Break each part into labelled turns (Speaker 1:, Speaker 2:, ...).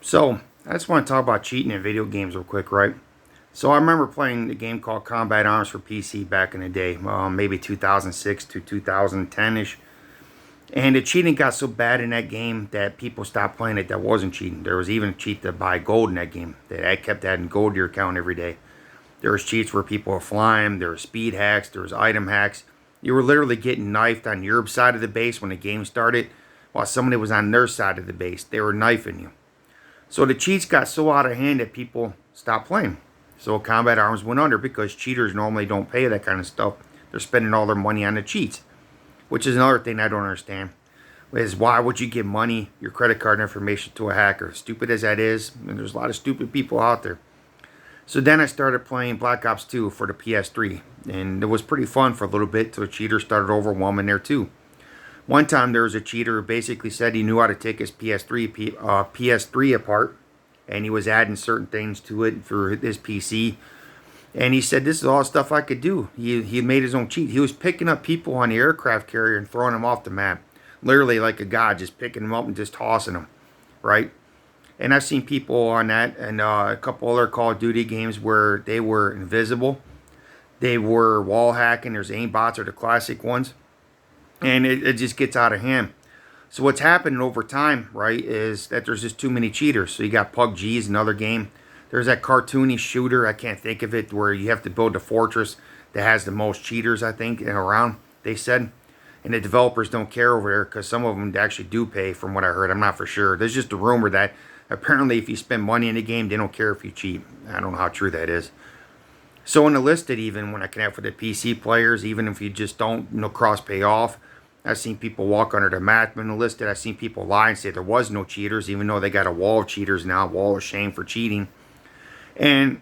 Speaker 1: So, I just want to talk about cheating in video games real quick, right? So, I remember playing a game called Combat Arms for PC back in the day, maybe 2006 to 2010-ish. And the cheating got so bad in that game that people stopped playing it that wasn't cheating. There was even a cheat to buy gold in that game. That kept adding gold to your account every day. There was cheats where people were flying, there were speed hacks, there was item hacks. You were literally getting knifed on your side of the base when the game started, while somebody was on their side of the base. They were knifing you. So the cheats got so out of hand that people stopped playing. So Combat Arms went under because cheaters normally don't pay that kind of stuff. They're spending all their money on the cheats. Which is another thing I don't understand. Is why would you give money, your credit card information to a hacker? Stupid as that is, and there's a lot of stupid people out there. So then I started playing Black Ops 2 for the PS3. And it was pretty fun for a little bit till the cheaters started overwhelming there too. One time there was a cheater who basically said he knew how to take his PS3 apart, and he was adding certain things to it for his PC. And he said, this is all stuff I could do. He made his own cheat. He was picking up people on the aircraft carrier and throwing them off the map. Literally like a god, just picking them up and just tossing them, right? And I've seen people on that and a couple other Call of Duty games where they were invisible. They were wall hacking. There's aimbots or the classic ones. And it just gets out of hand. So what's happening over time, right, is that there's just too many cheaters. So you got PUBG's another game. There's that cartoony shooter, I can't think of it, where you have to build a fortress that has the most cheaters, I think, around, they said. And the developers don't care over there because some of them actually do pay, from what I heard. I'm not for sure. There's just a rumor that apparently if you spend money in the game, they don't care if you cheat. I don't know how true that is. So in the listed, even when I connect with the PC players, even if you just don't cross pay off, I've seen people walk under the mat when listed. I've seen people lie and say there was no cheaters, even though they got a wall of cheaters now, wall of shame for cheating. And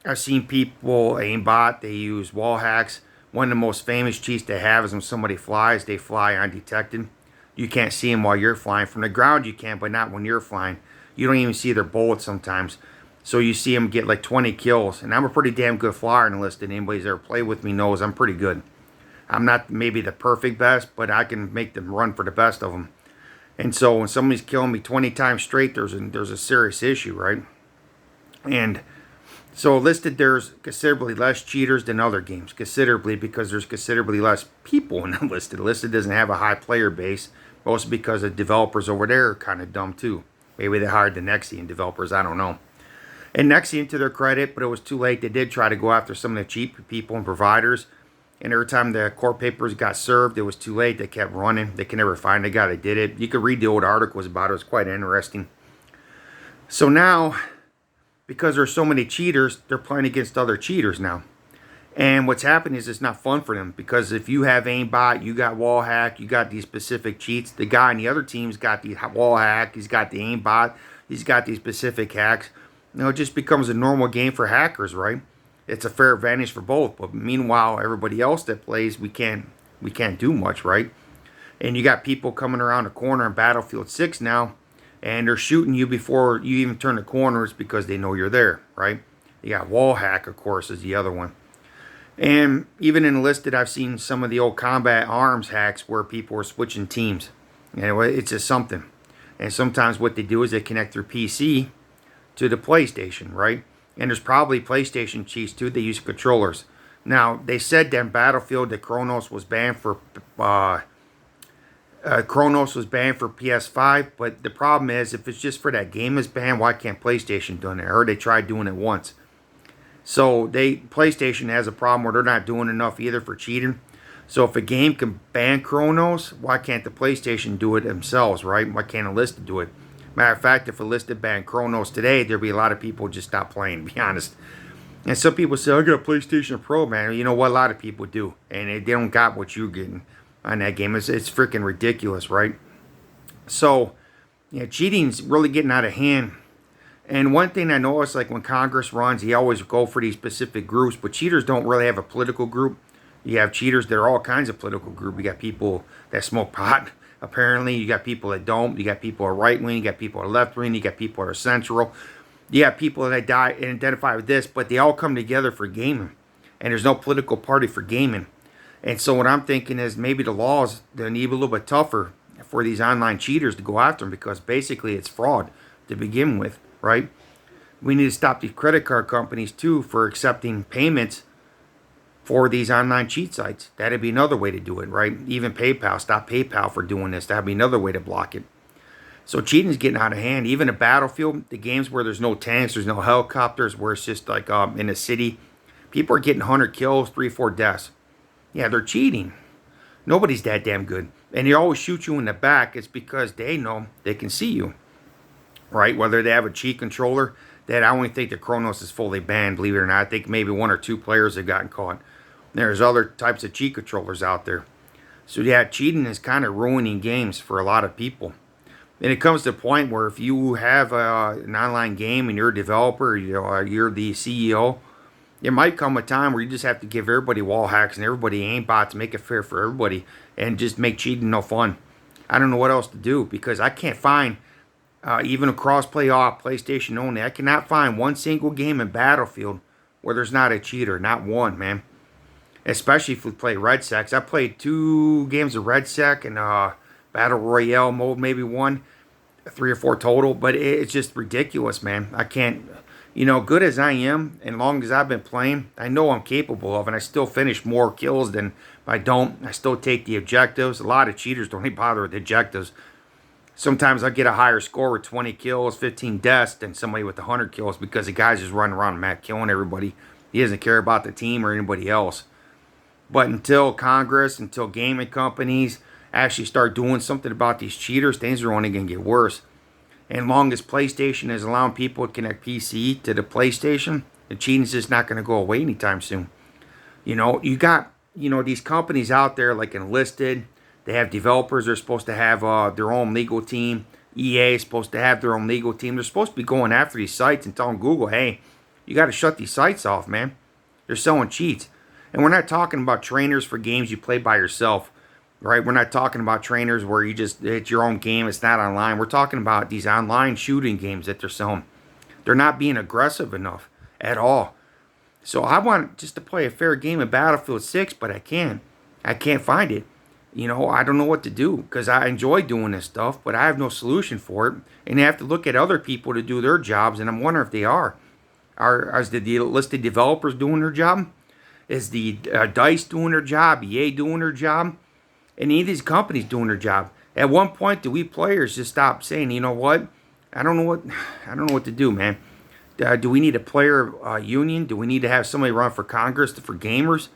Speaker 1: I've seen people aimbot, they use wall hacks. One of the most famous cheats they have is when somebody flies, they fly undetected. You can't see them while you're flying. From the ground you can, but not when you're flying. You don't even see their bullets sometimes. So you see them get like 20 kills. And I'm a pretty damn good flyer enlisted. Anybody's ever played with me knows I'm pretty good. I'm not maybe the perfect best, but I can make them run for the best of them. And so when somebody's killing me 20 times straight, there's a serious issue, right? And so listed, there's considerably less cheaters than other games. Considerably, because there's considerably less people in Listed. Listed doesn't have a high player base, mostly because the developers over there are kind of dumb too. Maybe they hired the Nexian developers, I don't know. And Nexian, to their credit, but it was too late. They did try to go after some of the cheap people and providers. And every time the court papers got served, it was too late. They kept running. They could never find the guy that did it. You could read the old articles about it. It was quite interesting. So now, because there's so many cheaters, they're playing against other cheaters now. And what's happening is it's not fun for them. Because if you have aimbot, you got wall hack, you got these specific cheats. The guy on the other team's got the wall hack, he's got the aimbot, he's got these specific hacks. It just becomes a normal game for hackers, right? It's a fair advantage for both. But meanwhile, everybody else that plays, we can't do much, right? And you got people coming around the corner in Battlefield 6 now, and they're shooting you before you even turn the corners because they know you're there, right? You got wall hack, of course, is the other one. And even in Enlisted, I've seen some of the old Combat Arms hacks where people are switching teams. It's just something. And sometimes what they do is they connect their PC to the PlayStation, right? And there's probably PlayStation cheats too. They use controllers. Now, they said that in Battlefield that Kronos was banned for PS5, but the problem is if it's just for that game is banned, why can't PlayStation do it? I heard they tried doing it once. So PlayStation has a problem where they're not doing enough either for cheating. So if a game can ban Kronos, why can't the PlayStation do it themselves, right? Why can't Enlisted do it? Matter of fact, if Enlisted banned Kronos today, there'd be a lot of people just stop playing, to be honest. And some people say, I got a PlayStation Pro, man. You know what? A lot of people do. And they don't got what you're getting on that game. It's freaking ridiculous, right? So, cheating's really getting out of hand. And one thing I noticed, like when Congress runs, they always go for these specific groups. But cheaters don't really have a political group. You have cheaters that are all kinds of political groups. You got people that smoke pot. Apparently, you got people that don't. You got people that are right wing. You got people that are left wing. You got people that are central. You have people that identify with this, but they all come together for gaming. And there's no political party for gaming. And so what I'm thinking is maybe the laws, they need a little bit tougher for these online cheaters to go after them because basically it's fraud. to begin with, right? We need to stop these credit card companies too for accepting payments for these online cheat sites. That'd be another way to do it, right? Even PayPal, stop PayPal for doing this. That'd be another way to block it. So cheating is getting out of hand. Even a Battlefield, the games where there's no tanks, there's no helicopters, where it's just like in a city, people are getting 100 kills, 3, 4 deaths. Yeah, they're cheating. Nobody's that damn good. And they always shoot you in the back. It's because they know they can see you, right? Whether they have a cheat controller, that I only think the Kronos is fully banned, believe it or not. I think maybe 1 or 2 players have gotten caught. There's other types of cheat controllers out there. So yeah, cheating is kind of ruining games for a lot of people. And it comes to a point where if you have an online game and you're a developer, you're the CEO, it might come a time where you just have to give everybody wall hacks and everybody aimbots, make it fair for everybody, and just make cheating no fun. I don't know what else to do because I can't find, even a cross-play off PlayStation only, I cannot find one single game in Battlefield where there's not a cheater. Not one, man. Especially if we play Red Sec. I played 2 games of Red Sec and Battle Royale mode, maybe 1, 3 or 4 total. But it's just ridiculous, man. I can't, good as I am, and long as I've been playing, I know I'm capable of, and I still finish more kills than if I don't. I still take the objectives. A lot of cheaters don't even bother with the objectives. Sometimes I get a higher score with 20 kills, 15 deaths than somebody with 100 kills because the guy's just running around the map killing everybody. He doesn't care about the team or anybody else. But until Congress, until gaming companies actually start doing something about these cheaters, things are only going to get worse. And long as PlayStation is allowing people to connect PC to the PlayStation, the cheating's just not going to go away anytime soon. You got, these companies out there like Enlisted. They have developers. They're supposed to have their own legal team. EA is supposed to have their own legal team. They're supposed to be going after these sites and telling Google, hey, you got to shut these sites off, man. They're selling cheats. And we're not talking about trainers for games you play by yourself, right? We're not talking about trainers where it's your own game, it's not online. We're talking about these online shooting games that they're selling. They're not being aggressive enough at all. So I want just to play a fair game of Battlefield 6, but I can't. I can't find it. I don't know what to do because I enjoy doing this stuff, but I have no solution for it. And I have to look at other people to do their jobs, and I'm wondering if they are. Are the listed developers doing their job? Is the DICE doing their job? EA doing their job? Any of these companies doing their job? At one point, do we players just stop saying, you know what? I don't know what to do, man. Do we need a player union? Do we need to have somebody run for Congress for gamers?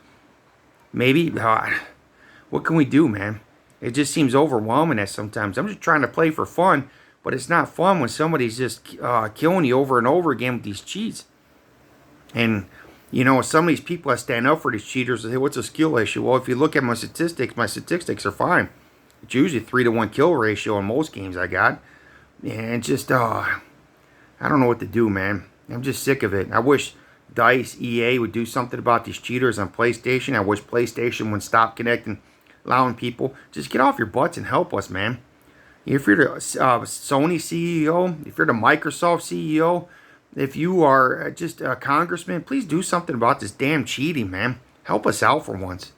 Speaker 1: Maybe. What can we do, man? It just seems overwhelming at sometimes. I'm just trying to play for fun, but it's not fun when somebody's just killing you over and over again with these cheats. And some of these people that stand up for these cheaters say, what's a skill issue? Well, if you look at my statistics are fine. It's usually 3-to-1 kill ratio in most games I got. And just, I don't know what to do, man. I'm just sick of it. I wish DICE, EA would do something about these cheaters on PlayStation. I wish PlayStation would stop connecting, allowing people. Just get off your butts and help us, man. If you're the Sony CEO, if you're the Microsoft CEO, if you are just a congressman, please do something about this damn cheating, man. Help us out for once.